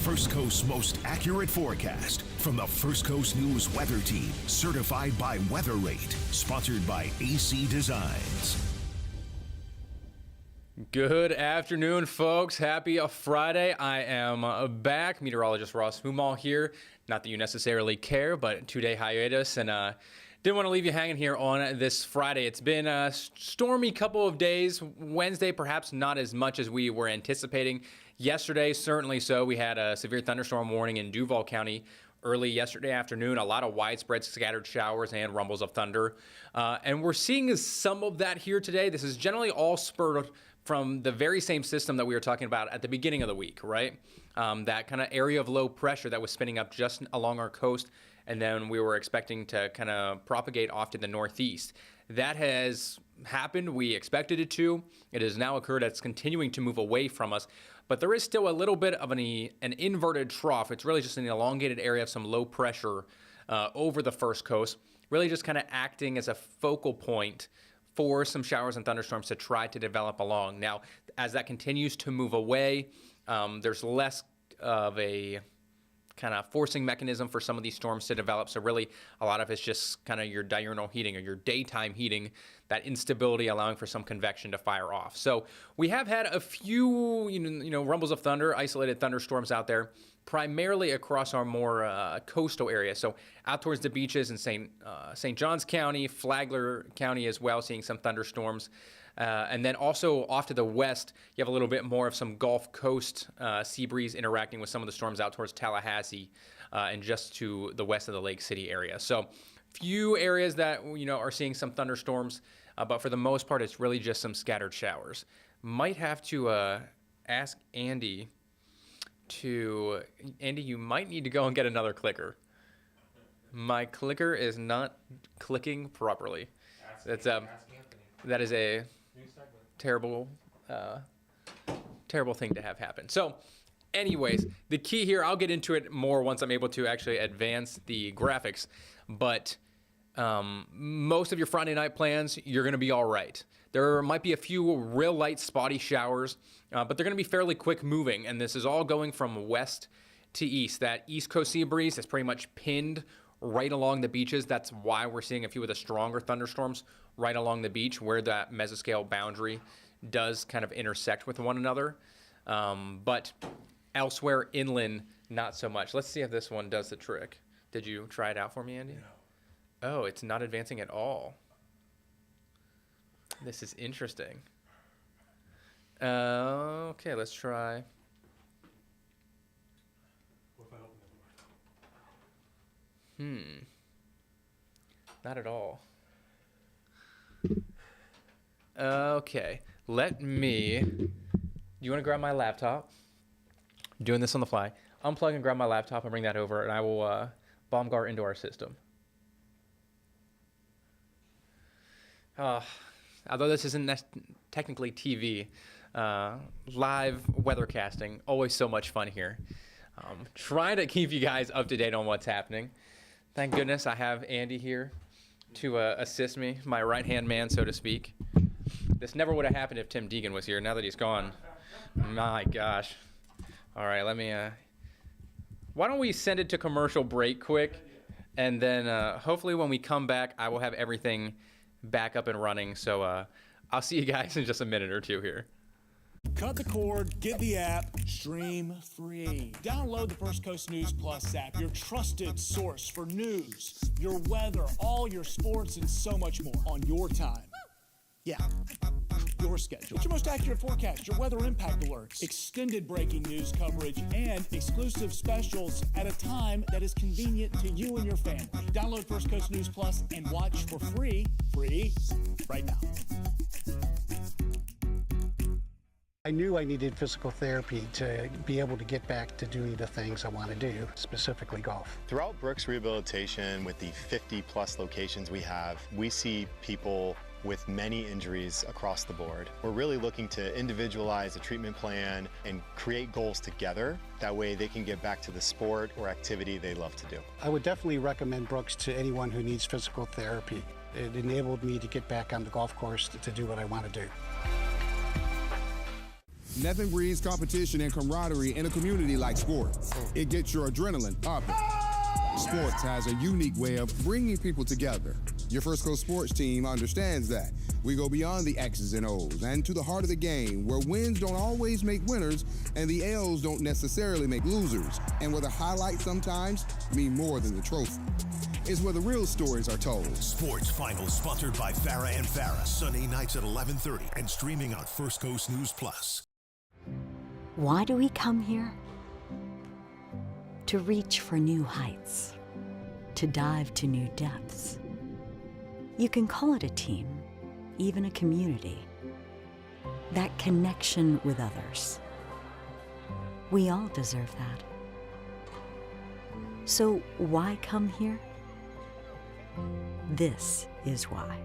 First Coast's most accurate forecast from the First Coast News Weather Team, certified by Weather Rate, sponsored by AC Designs. Good afternoon, folks. Happy Friday. I am back. Meteorologist Ross Mummah here. Not that you necessarily care, but 2-day hiatus, and didn't want to leave you hanging here on this Friday. It's been a stormy couple of days. Wednesday, perhaps not as much as we were anticipating. Yesterday, certainly so. We had a severe thunderstorm warning in Duval County early yesterday afternoon. A lot of widespread scattered showers and rumbles of thunder. And we're seeing some of that here today. This is generally all spurred from the very same system that we were talking about at the beginning of the week, right? That kind of area of low pressure that was spinning up just along our coast, and then we were expecting to kind of propagate off to the northeast. That has happened. We expected it to. It has now occurred. It's continuing to move away from us, but there is still a little bit of an inverted trough. It's really just an elongated area of some low pressure over the First Coast, really just kind of acting as a focal point for some showers and thunderstorms to try to develop along. Now, as that continues to move away, there's less of a kind of forcing mechanism for some of these storms to develop. So really, a lot of it's just kind of your diurnal heating or your daytime heating, that instability allowing for some convection to fire off. So we have had a few, rumbles of thunder, isolated thunderstorms out there, primarily across our more coastal area. So out towards the beaches in St. Johns County, Flagler County as well, seeing some thunderstorms. And then also off to the west, you have a little bit more of some Gulf Coast sea breeze interacting with some of the storms out towards Tallahassee and just to the west of the Lake City area. So few areas that, are seeing some thunderstorms, but for the most part, it's really just some scattered showers. Might have to ask Andy you might need to go and get another clicker. My clicker is not clicking properly. That is a terrible thing to have happen. So anyways, the key here, I'll get into it more once I'm able to actually advance the graphics, but most of your Friday night plans, you're going to be all right. There might be a few real light spotty showers, but they're going to be fairly quick moving, and this is all going from west to east. That east coast sea breeze is pretty much pinned right along the beaches. That's why we're seeing a few of the stronger thunderstorms right along the beach where that mesoscale boundary does kind of intersect with one another. But elsewhere inland, not so much. Let's see if this one does the trick. Did you try it out for me, Andy? No. Oh, it's not advancing at all. This is interesting. Okay, let's try. Not at all. Okay, you want to grab my laptop? I'm doing this on the fly. Unplug and grab my laptop and bring that over, and I will bomb guard into our system. Although this isn't technically TV, live weathercasting, always so much fun here. Trying to keep you guys up to date on what's happening. Thank goodness I have Andy here to assist me, my right-hand man, so to speak. This never would have happened if Tim Deegan was here. Now that he's gone, my gosh. All right, why don't we send it to commercial break quick, and then hopefully when we come back, I will have everything back up and running. So I'll see you guys in just a minute or two here. Cut the cord, get the app, stream free. Download the First Coast News Plus app, your trusted source for news, your weather, all your sports, and so much more on your time. Yeah, your schedule. It's your most accurate forecast, your weather impact alerts, extended breaking news coverage, and exclusive specials at a time that is convenient to you and your family. Download First Coast News Plus and watch for free right now. I knew I needed physical therapy to be able to get back to doing the things I want to do, specifically golf. Throughout Brooks Rehabilitation, with the 50-plus locations we have, we see people with many injuries across the board. We're really looking to individualize a treatment plan and create goals together. That way they can get back to the sport or activity they love to do. I would definitely recommend Brooks to anyone who needs physical therapy. It enabled me to get back on the golf course to do what I want to do. Nothing breeds competition and camaraderie in a community like sports. It gets your adrenaline pumping. Sports has a unique way of bringing people together. Your First Coast sports team understands that. We go beyond the X's and O's and to the heart of the game, where wins don't always make winners and the L's don't necessarily make losers, and where the highlights sometimes mean more than the trophy. It's where the real stories are told. Sports Finals sponsored by Farah and Farah, Sunday nights at 11:30 and streaming on First Coast News Plus. Why do we come here? To reach for new heights, to dive to new depths. You can call it a team, even a community. That connection with others. We all deserve that. So why come here? This is why.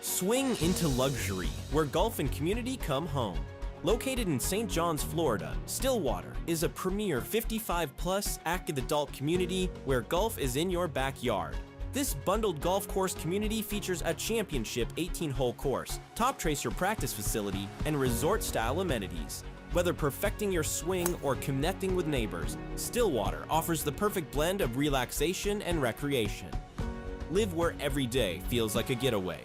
Swing into luxury, where golf and community come home. Located in St. John's, Florida, Stillwater is a premier 55-plus active adult community where golf is in your backyard. This bundled golf course community features a championship 18-hole course, top tracer practice facility, and resort-style amenities. Whether perfecting your swing or connecting with neighbors, Stillwater offers the perfect blend of relaxation and recreation. Live where every day feels like a getaway.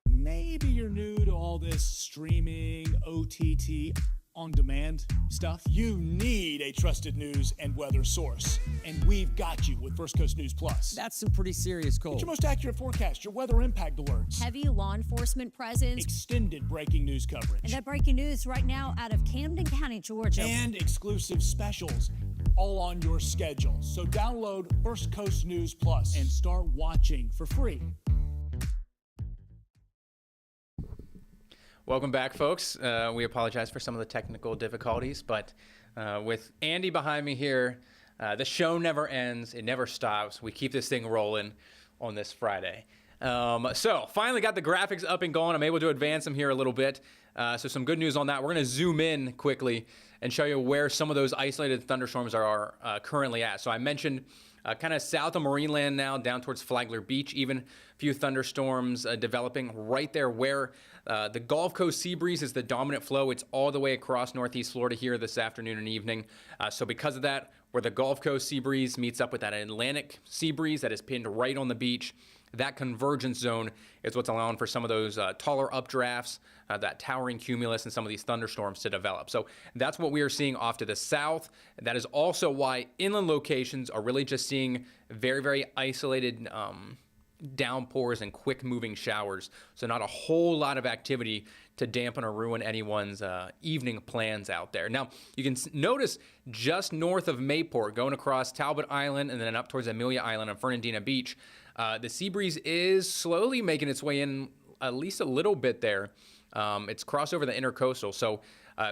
Maybe you're new to all this streaming, OTT, on-demand stuff. You need a trusted news and weather source, and we've got you with First Coast News Plus. That's some pretty serious cold. It's your most accurate forecast, your weather impact alerts, heavy law enforcement presence, extended breaking news coverage, and that breaking news right now out of Camden County, Georgia, and exclusive specials, all on your schedule. So download First Coast News Plus and start watching for free. Welcome back, folks. We apologize for some of the technical difficulties, but with Andy behind me here, the show never ends. It never stops. We keep this thing rolling on this Friday. So finally got the graphics up and going. I'm able to advance them here a little bit. So some good news on that. We're going to zoom in quickly and show you where some of those isolated thunderstorms are currently at. So I mentioned kind of south of Marineland now, down towards Flagler Beach, even a few thunderstorms developing right there where the Gulf Coast sea breeze is the dominant flow. It's all the way across northeast Florida here this afternoon and evening. So because of that, where the Gulf Coast sea breeze meets up with that Atlantic sea breeze that is pinned right on the beach, that convergence zone is what's allowing for some of those taller updrafts, that towering cumulus, and some of these thunderstorms to develop. So that's what we are seeing off to the south. That is also why inland locations are really just seeing very, very isolated downpours and quick moving showers. So not a whole lot of activity to dampen or ruin anyone's evening plans out there. Now, you can notice just north of Mayport, going across Talbot Island and then up towards Amelia Island and Fernandina Beach, the sea breeze is slowly making its way in at least a little bit there. It's crossed over the intercoastal. So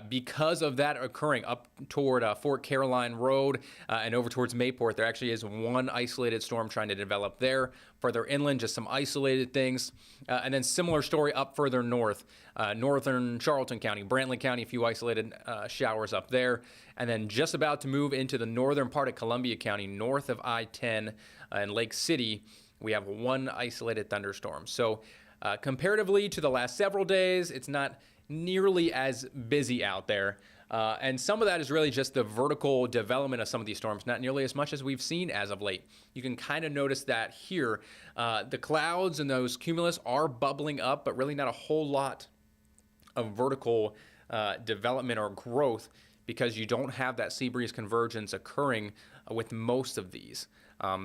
because of that occurring up toward Fort Caroline Road and over towards Mayport, there actually is one isolated storm trying to develop there. Further inland, just some isolated things. And then similar story up further north, northern Charlton County, Brantley County, a few isolated showers up there. And then just about to move into the northern part of Columbia County, north of I-10 and Lake City, we have one isolated thunderstorm. So comparatively to the last several days, it's not nearly as busy out there. And some of that is really just the vertical development of some of these storms, not nearly as much as we've seen as of late. You can kind of notice that here. The clouds and those cumulus are bubbling up, but really not a whole lot of vertical development or growth because you don't have that sea breeze convergence occurring with most of these.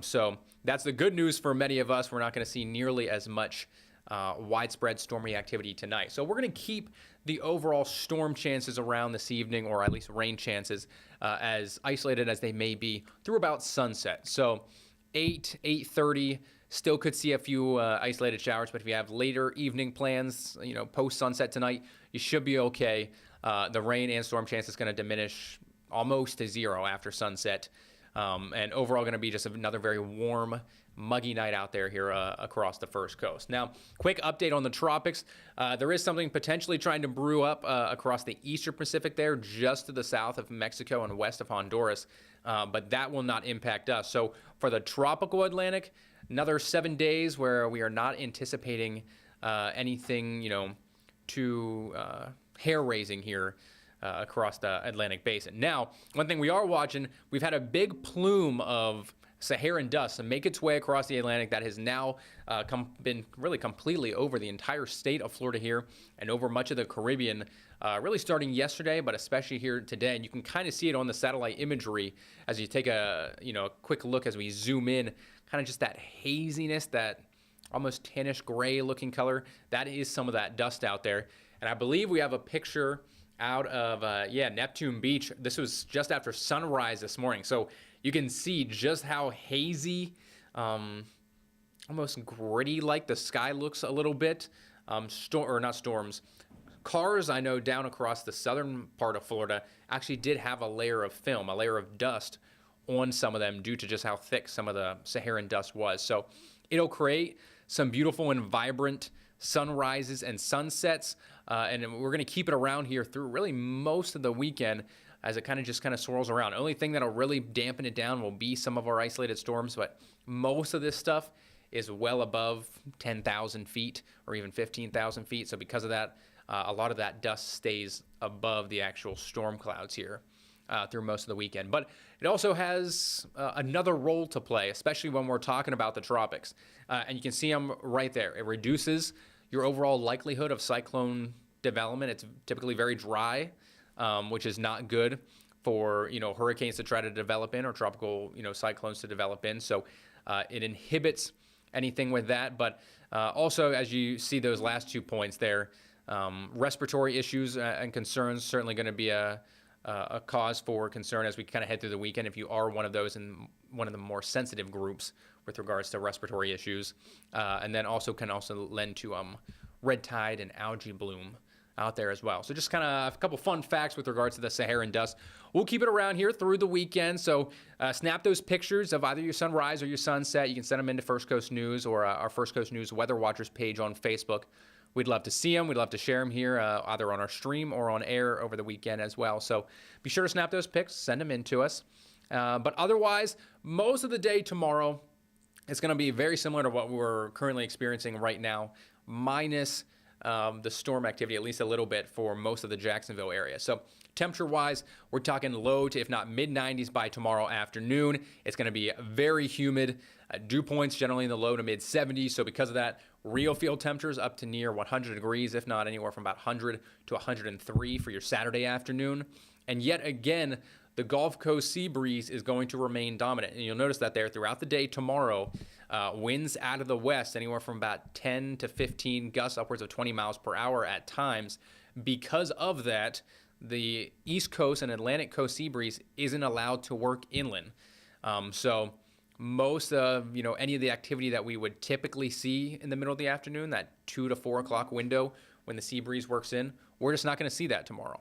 So that's the good news for many of us. We're not going to see nearly as much widespread stormy activity tonight. So we're going to keep the overall storm chances around this evening, or at least rain chances, as isolated as they may be through about sunset. So 8:30, still could see a few isolated showers, but if you have later evening plans, post sunset tonight, you should be okay. The rain and storm chance is going to diminish almost to zero after sunset. And overall going to be just another very warm, muggy night out there here across the First Coast. Now, quick update on the tropics. There is something potentially trying to brew up across the eastern Pacific there, just to the south of Mexico and west of Honduras, but that will not impact us. So for the tropical Atlantic, another 7 days where we are not anticipating anything, too hair-raising here across the Atlantic Basin. Now, one thing we are watching, we've had a big plume of Saharan dust make its way across the Atlantic that has now been really completely over the entire state of Florida here and over much of the Caribbean, really starting yesterday, but especially here today. And you can kind of see it on the satellite imagery as you take a quick look as we zoom in, kind of just that haziness, that almost tannish gray looking color. That is some of that dust out there. And I believe we have a picture out of, Neptune Beach. This was just after sunrise this morning. So you can see just how hazy, almost gritty like the sky looks a little bit. Not storms. Cars, I know down across the southern part of Florida actually did have a layer of film, a layer of dust on some of them due to just how thick some of the Saharan dust was. So it'll create some beautiful and vibrant sunrises and sunsets, and we're going to keep it around here through really most of the weekend as it kind of swirls around. Only thing that'll really dampen it down will be some of our isolated storms, but most of this stuff is well above 10,000 feet or even 15,000 feet. So because of that, a lot of that dust stays above the actual storm clouds here through most of the weekend. But it also has another role to play, especially when we're talking about the tropics. And you can see them right there. It reduces your overall likelihood of cyclone development. It's typically very dry, which is not good for hurricanes to try to develop in or tropical cyclones to develop in. So it inhibits anything with that. But also, as you see those last 2 points there, respiratory issues and concerns certainly going to be a cause for concern as we kind of head through the weekend if you are one of those in one of the more sensitive groups with regards to respiratory issues, and then can also lend to red tide and algae bloom out there as well. So just kind of a couple fun facts with regards to the Saharan dust. We'll keep it around here through the weekend. So snap those pictures of either your sunrise or your sunset. You can send them into First Coast News or our First Coast News Weather Watchers page on Facebook. We'd love to see them. We'd love to share them here, either on our stream or on air over the weekend as well. So be sure to snap those pics, send them in to us. But otherwise, most of the day tomorrow is going to be very similar to what we're currently experiencing right now, minus the storm activity, at least a little bit for most of the Jacksonville area. So temperature-wise, we're talking low to, if not mid-90s by tomorrow afternoon. It's going to be very humid. Dew points generally in the low to mid-70s. So because of that, real field temperatures up to near 100 degrees, if not anywhere from about 100 to 103 for your Saturday afternoon. And yet again, the Gulf Coast sea breeze is going to remain dominant. And you'll notice that there throughout the day tomorrow, winds out of the west anywhere from about 10 to 15 gusts, upwards of 20 miles per hour at times. Because of that, the East Coast and Atlantic Coast sea breeze isn't allowed to work inland. So most of any of the activity that we would typically see in the middle of the afternoon, that 2 to 4 o'clock window when the sea breeze works in, we're just not going to see that tomorrow.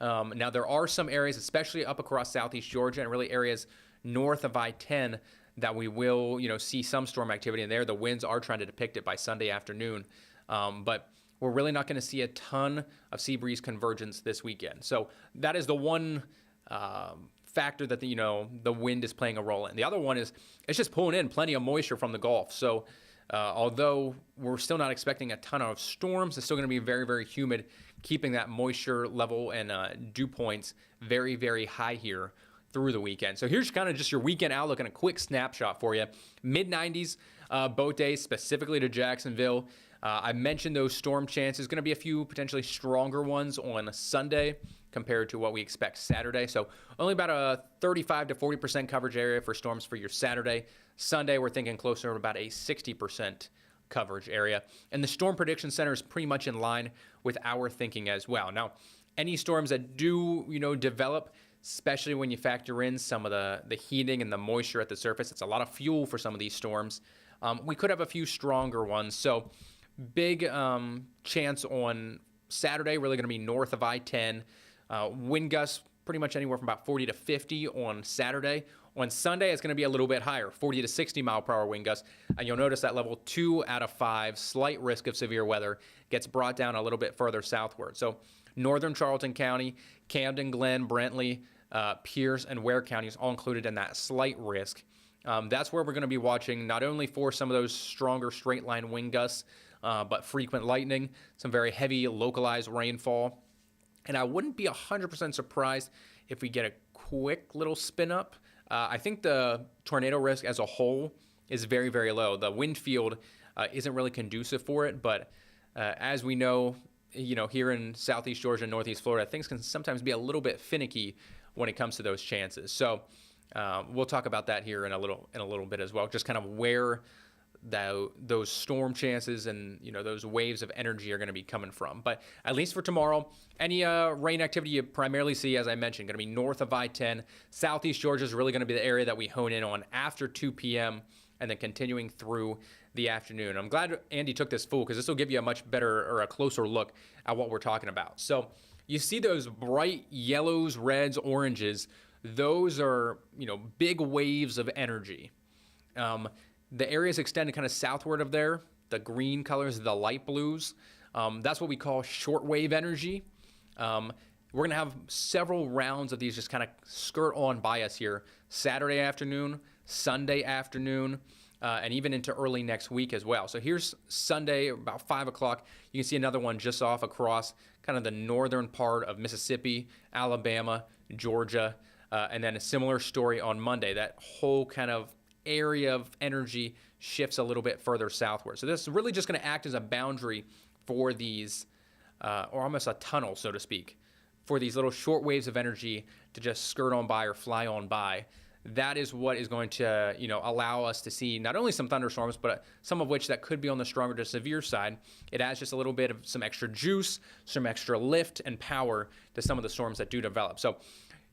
Now there are some areas, especially up across southeast Georgia and really areas north of I-10, that we will see some storm activity in there. The winds are trying to depict it by Sunday afternoon, but we're really not going to see a ton of sea breeze convergence this weekend. So that is the one factor that the wind is playing a role in. The other one is it's just pulling in plenty of moisture from the Gulf. So although we're still not expecting a ton of storms, it's still going to be very, very humid, keeping that moisture level and dew points very, very high here through the weekend. So here's kind of just your weekend outlook and a quick snapshot for you. Mid-90s boat days, specifically to Jacksonville. I mentioned those storm chances. Going to be a few potentially stronger ones on Sunday compared to what we expect Saturday. So only about a 35 to 40% coverage area for storms for your Saturday. Sunday, we're thinking closer to about a 60% coverage area. And the Storm Prediction Center is pretty much in line with our thinking as well. Now, any storms that do, develop, especially when you factor in some of the heating and the moisture at the surface, it's a lot of fuel for some of these storms. We could have a few stronger ones. So big chance on Saturday, really going to be north of I-10. Wind gusts pretty much anywhere from about 40 to 50 on Saturday. On Sunday, it's going to be a little bit higher, 40 to 60 mile per hour wind gusts. And you'll notice that level 2 out of 5, slight risk of severe weather, gets brought down a little bit further southward. So northern Charlton County, Camden, Glenn, Brantley, Pierce, and Ware counties all included in that slight risk. That's where we're going to be watching not only for some of those stronger straight line wind gusts, but frequent lightning, some very heavy localized rainfall. And I wouldn't be 100% surprised if we get a quick little spin up. I think the tornado risk as a whole is very, very low. The wind field isn't really conducive for it, but as we know, here in Southeast Georgia and Northeast Florida, things can sometimes be a little bit finicky when it comes to those chances. So we'll talk about that here in a little bit as well, just kind of where those storm chances and those waves of energy are going to be coming from. But at least for tomorrow, any rain activity you primarily see, as I mentioned, going to be north of I-10. Southeast Georgia is really going to be the area that we hone in on after 2 p.m. and then continuing through the afternoon. I'm glad Andy took this full because this will give you a much better or a closer look at what we're talking about. So you see those bright yellows, reds, oranges. Those are, big waves of energy. The areas extended kind of southward of there, the green colors, the light blues, that's what we call shortwave energy. We're going to have several rounds of these just kind of skirt on by us here Saturday afternoon, Sunday afternoon, and even into early next week as well. So here's Sunday about 5 o'clock. You can see another one just off across kind of the northern part of Mississippi, Alabama, Georgia, and then a similar story on Monday. That whole kind of area of energy shifts a little bit further southward. So this is really just going to act as a boundary for these, or almost a tunnel, so to speak, for these little short waves of energy to just skirt on by or fly on by. That is what is going to, allow us to see not only some thunderstorms, but some of which that could be on the stronger to severe side. It adds just a little bit of some extra juice, some extra lift and power to some of the storms that do develop. So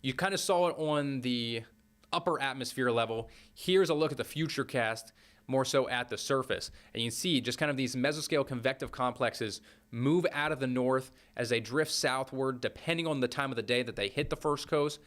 you kind of saw it on the upper atmosphere level. Here's a look at the future cast, more so at the surface. And you can see just kind of these mesoscale convective complexes move out of the north as they drift southward, depending on the time of the day that they hit the first coast.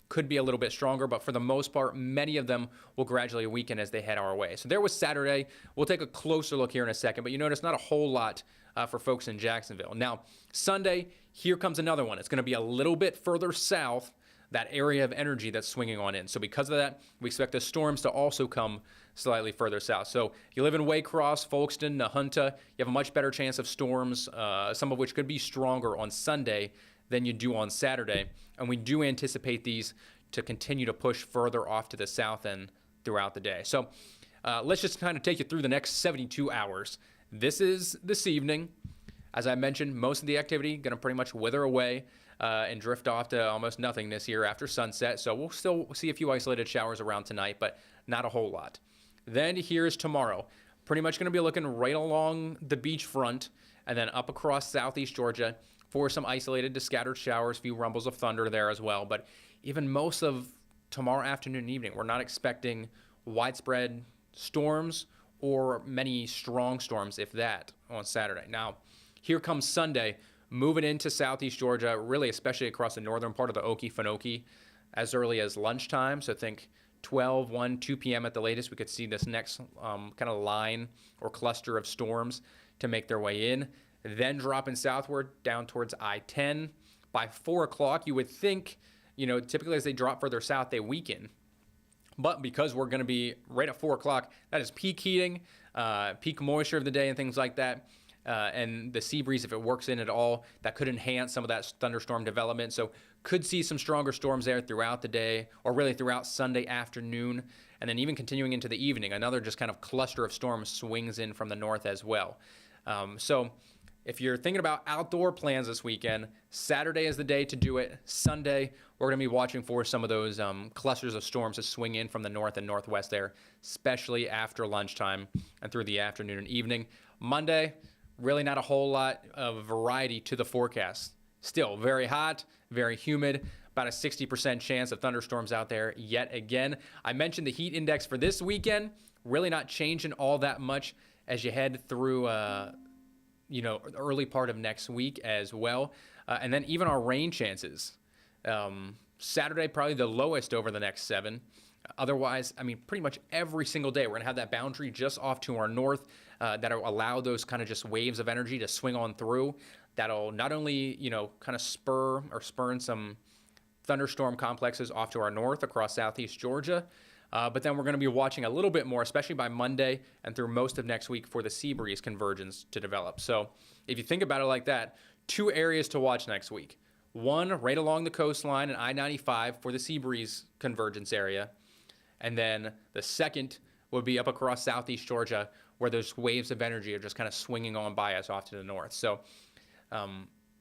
Could be a little bit stronger, but for the most part, many of them will gradually weaken as they head our way. So there was Saturday. We'll take a closer look here in a second, but you notice not a whole lot for folks in Jacksonville. Now, Sunday, here comes another one. It's going to be a little bit further south, that area of energy that's swinging on in. So because of that, we expect the storms to also come slightly further south. So if you live in Waycross, Folkestone, Nahunta, you have a much better chance of storms, some of which could be stronger on Sunday than you do on Saturday. And we do anticipate these to continue to push further off to the south end throughout the day. So let's just kind of take you through the next 72 hours. This is this evening. As I mentioned, most of the activity going to pretty much wither away and drift off to almost nothingness here after sunset. So we'll still see a few isolated showers around tonight, but not a whole lot. Then here's tomorrow. Pretty much going to be looking right along the beach front and then up across southeast Georgia for some isolated to scattered showers, few rumbles of thunder there as well. But even most of tomorrow afternoon and evening, we're not expecting widespread storms or many strong storms, if that, on Saturday. Now, here comes Sunday, moving into southeast Georgia, really especially across the northern part of the Okefenokee as early as lunchtime. So think 12, 1, 2 p.m. at the latest, we could see this next kind of line or cluster of storms to make their way in. Then dropping southward down towards I-10. By 4 o'clock, you would think, typically as they drop further south, they weaken. But because we're going to be right at 4 o'clock, that is peak heating, peak moisture of the day and things like that. And the sea breeze, if it works in at all, that could enhance some of that thunderstorm development. So could see some stronger storms there throughout the day, or really throughout Sunday afternoon, and then even continuing into the evening. Another just kind of cluster of storms swings in from the north as well. So if you're thinking about outdoor plans this weekend, Saturday is the day to do it. Sunday, we're going to be watching for some of those clusters of storms to swing in from the north and northwest there, especially after lunchtime and through the afternoon and evening. Monday, really not a whole lot of variety to the forecast. Still very hot, very humid, about a 60% chance of thunderstorms out there yet again. I mentioned the heat index for this weekend, really not changing all that much as you head through the early part of next week as well. And then even our rain chances. Saturday, probably the lowest over the next 7. Otherwise, pretty much every single day, we're going to have that boundary just off to our north that'll allow those kind of just waves of energy to swing on through. That'll not only, kind of spurn some thunderstorm complexes off to our north across southeast Georgia, But then we're going to be watching a little bit more, especially by Monday and through most of next week, for the sea breeze convergence to develop. So if you think about it like that, 2 areas to watch next week. One right along the coastline and I-95 for the sea breeze convergence area. And then the second would be up across southeast Georgia, where those waves of energy are just kind of swinging on by us off to the north. So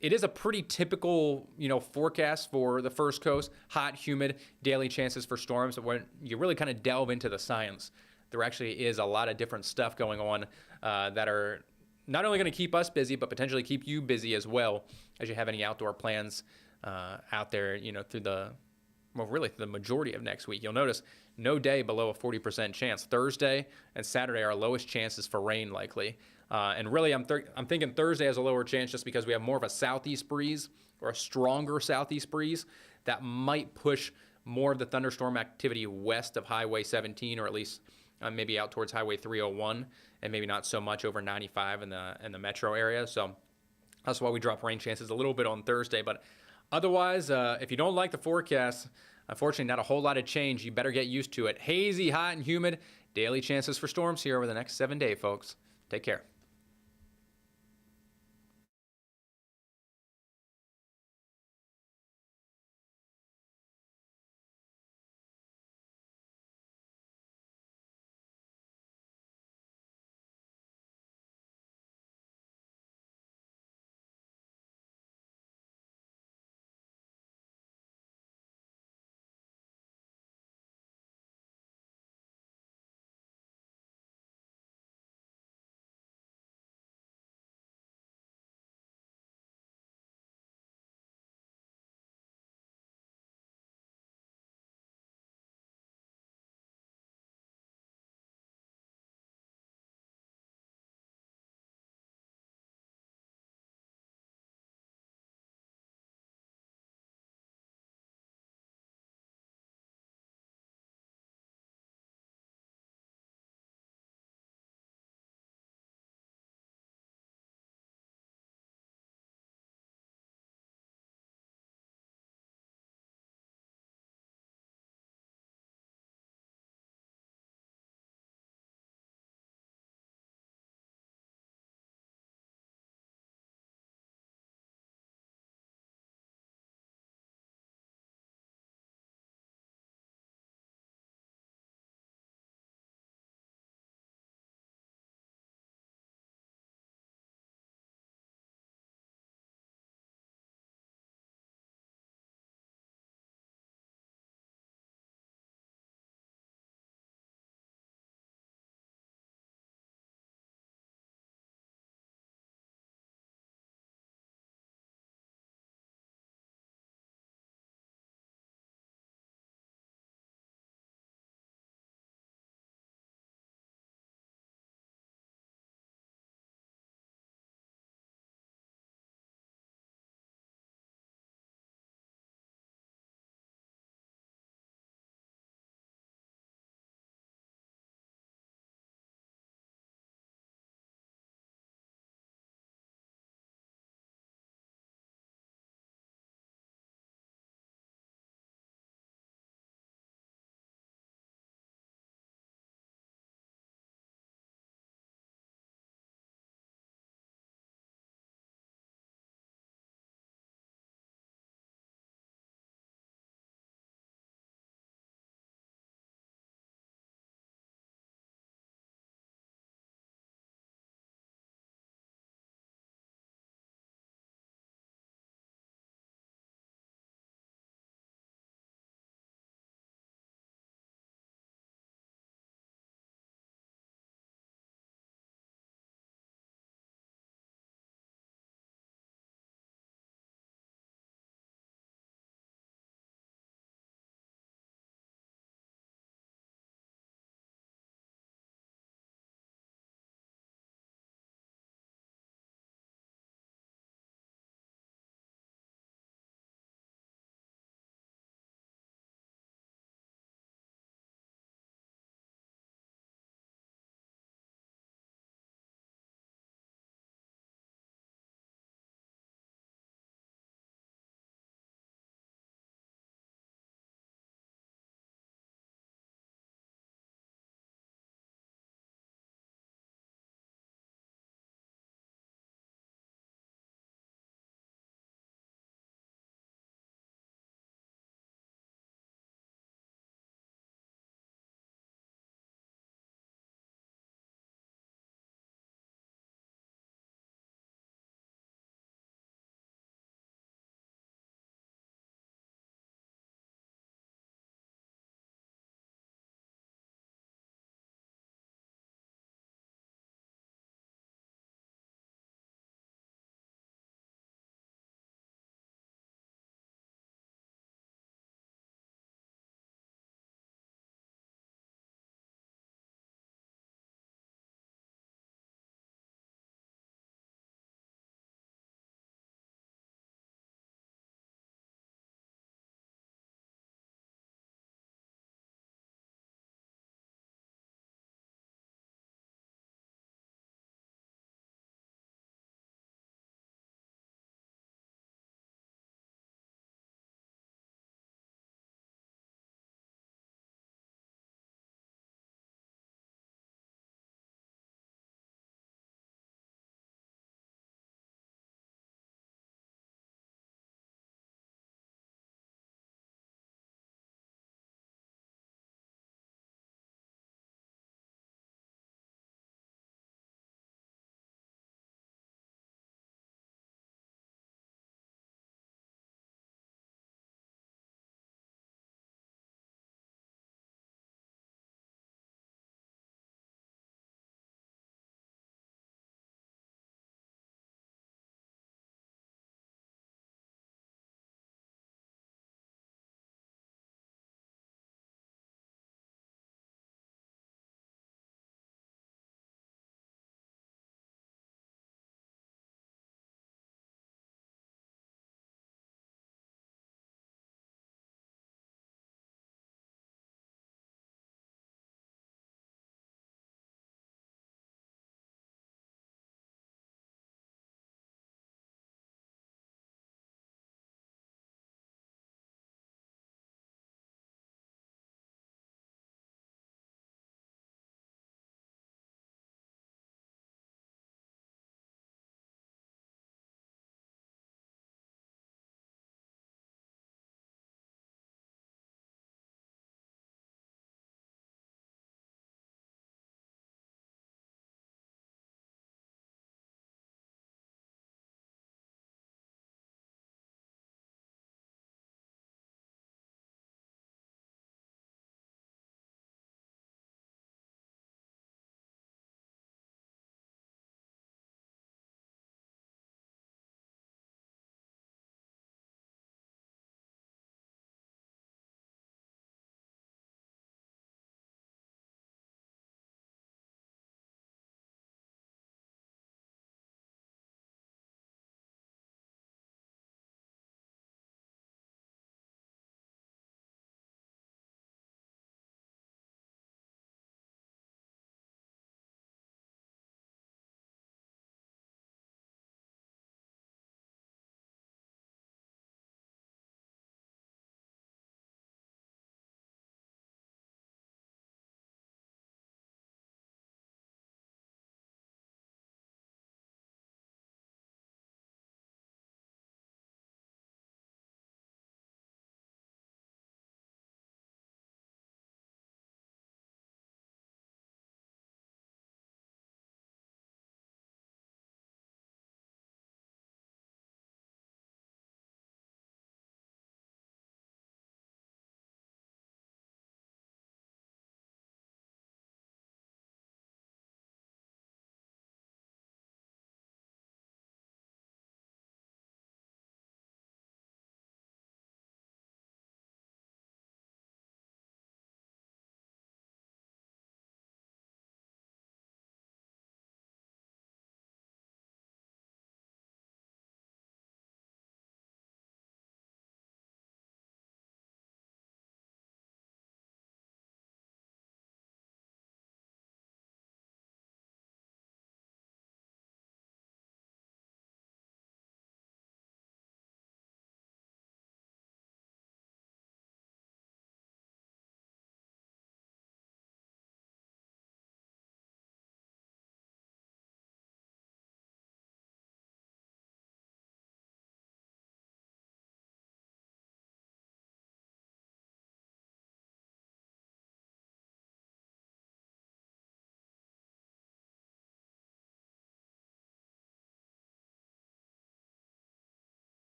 it is a pretty typical, forecast for the First Coast. Hot, humid, daily chances for storms. But when you really kind of delve into the science, there actually is a lot of different stuff going on that are not only going to keep us busy, but potentially keep you busy as well as you have any outdoor plans out there, through the majority of next week. You'll notice no day below a 40% chance. Thursday and Saturday are our lowest chances for rain likely. And really, I'm thinking Thursday has a lower chance just because we have more of a southeast breeze, or a stronger southeast breeze that might push more of the thunderstorm activity west of Highway 17, or at least maybe out towards Highway 301, and maybe not so much over 95 in the metro area. So that's why we drop rain chances a little bit on Thursday. But otherwise, if you don't like the forecast, unfortunately, not a whole lot of change. You better get used to it. Hazy, hot, and humid. Daily chances for storms here over the next 7 days, folks. Take care.